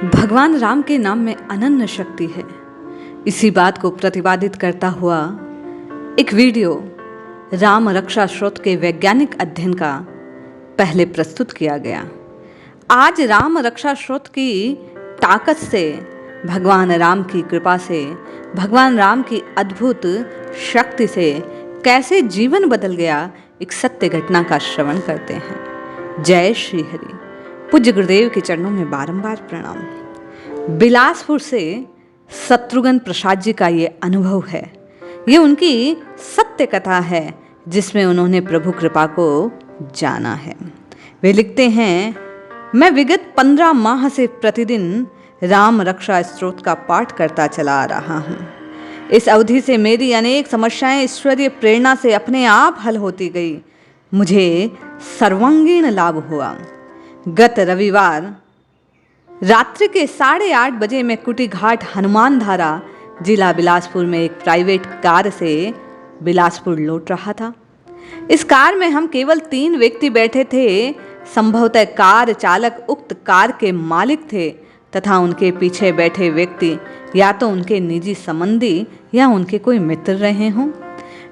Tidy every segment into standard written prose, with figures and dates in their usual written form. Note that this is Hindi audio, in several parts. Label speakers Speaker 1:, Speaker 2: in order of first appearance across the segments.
Speaker 1: भगवान राम के नाम में अनन्य शक्ति है। इसी बात को प्रतिपादित करता हुआ एक वीडियो राम रक्षा स्रोत के वैज्ञानिक अध्ययन का पहले प्रस्तुत किया गया। आज राम रक्षा स्रोत की ताकत से, भगवान राम की कृपा से, भगवान राम की अद्भुत शक्ति से कैसे जीवन बदल गया, एक सत्य घटना का श्रवण करते हैं। जय श्री हरि। पूज्य गुरुदेव के चरणों में बारंबार प्रणाम। बिलासपुर से शत्रुघ्न प्रसाद जी का ये अनुभव है, ये उनकी सत्य कथा है जिसमें उन्होंने प्रभु कृपा को जाना है। वे लिखते हैं, मैं विगत 15 माह से प्रतिदिन राम रक्षा स्तोत्र का पाठ करता चला आ रहा हूँ। इस अवधि से मेरी अनेक समस्याएं ईश्वरीय प्रेरणा से अपने आप हल होती गई। मुझे सर्वांगीण लाभ हुआ। गत रविवार रात्रि के 8:30 बजे मैं कुटी घाट हनुमान धारा जिला बिलासपुर में एक प्राइवेट कार से बिलासपुर लौट रहा था। इस कार में हम केवल 3 व्यक्ति बैठे थे। संभवतः कार चालक उक्त कार के मालिक थे तथा उनके पीछे बैठे व्यक्ति या तो उनके निजी संबंधी या उनके कोई मित्र रहे हों।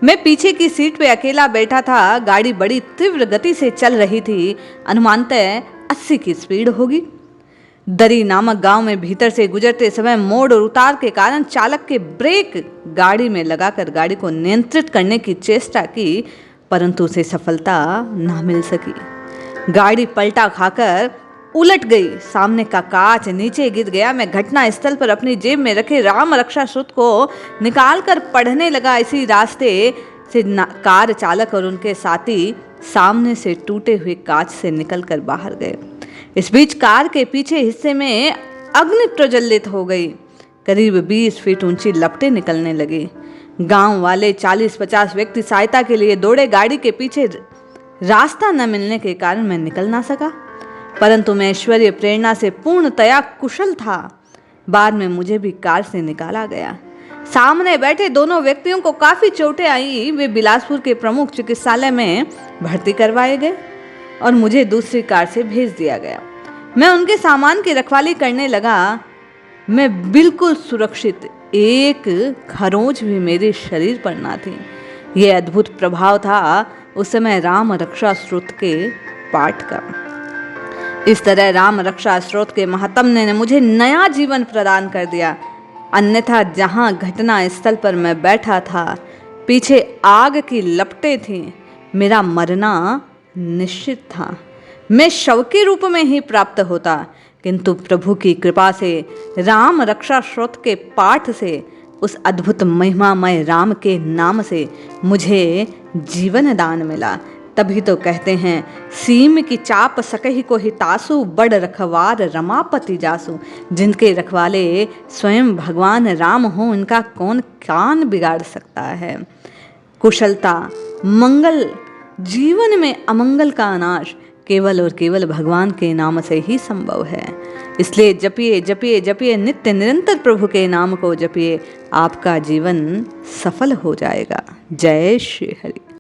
Speaker 1: मैं पीछे की सीट पे अकेला बैठा था। गाड़ी बड़ी तीव्र गति से चल रही थी, अनुमानतः 80 की स्पीड होगी। दरी नामक गांव में भीतर से गुजरते समय मोड़ और उतार के कारण चालक के ब्रेक गाड़ी में लगाकर गाड़ी को नियंत्रित करने की चेष्टा की, परंतु उसे सफलता न मिल सकी। गाड़ी पलटा खाकर उलट गई। सामने का कांच नीचे गिर गया। मैं घटना स्थल पर अपनी जेब में रखे राम रक्षा सूत्र को निकालकर पढ़ने लगा। इसी रास्ते से कार चालक और उनके साथी सामने से टूटे हुए कांच से निकलकर बाहर गए। इस बीच कार के पीछे हिस्से में अग्नि प्रज्वलित हो गई। करीब 20 फीट ऊंची लपटें निकलने लगी। गांव वाले 40-50 व्यक्ति सहायता के लिए दौड़े। गाड़ी के पीछे रास्ता न मिलने के कारण मैं निकल ना सका, परंतु मैं ईश्वरीय प्रेरणा से पूर्णतया कुशल था। बाद में मुझे भी कार से निकाला गया। सामने बैठे दोनों व्यक्तियों को काफी चोटें आई। वे बिलासपुर के प्रमुख चिकित्सालय में भर्ती करवाए गए और मुझे दूसरी कार से भेज दिया गया। मैं उनके सामान की रखवाली करने लगा। मैं बिल्कुल सुरक्षित, एक खरोंच भी मेरे शरीर पर ना थी। यह अद्भुत प्रभाव था उस समय राम रक्षा स्तोत्र के पाठ का। इस तरह राम रक्षा स्तोत्र के महात्म ने मुझे नया जीवन प्रदान कर दिया। अन्यथा जहां घटना स्थल पर मैं बैठा था, पीछे आग की लपटें थीं, मेरा मरना निश्चित था। मैं शव के रूप में ही प्राप्त होता, किंतु प्रभु की कृपा से, राम रक्षा स्तोत्र के पाठ से, उस अद्भुत महिमामय राम के नाम से मुझे जीवन दान मिला। तभी तो कहते हैं, सीम की चाप सकहि को हितासु, बड़ रखवार रमापति जासु। जिनके रखवाले स्वयं भगवान राम हो, इनका कौन कान बिगाड़ सकता है। कुशलता, मंगल, जीवन में अमंगल का नाश केवल और केवल भगवान के नाम से ही संभव है। इसलिए जपिए जपिए जपिए, नित्य निरंतर प्रभु के नाम को जपिए। आपका जीवन सफल हो जाएगा। जय श्री हरि।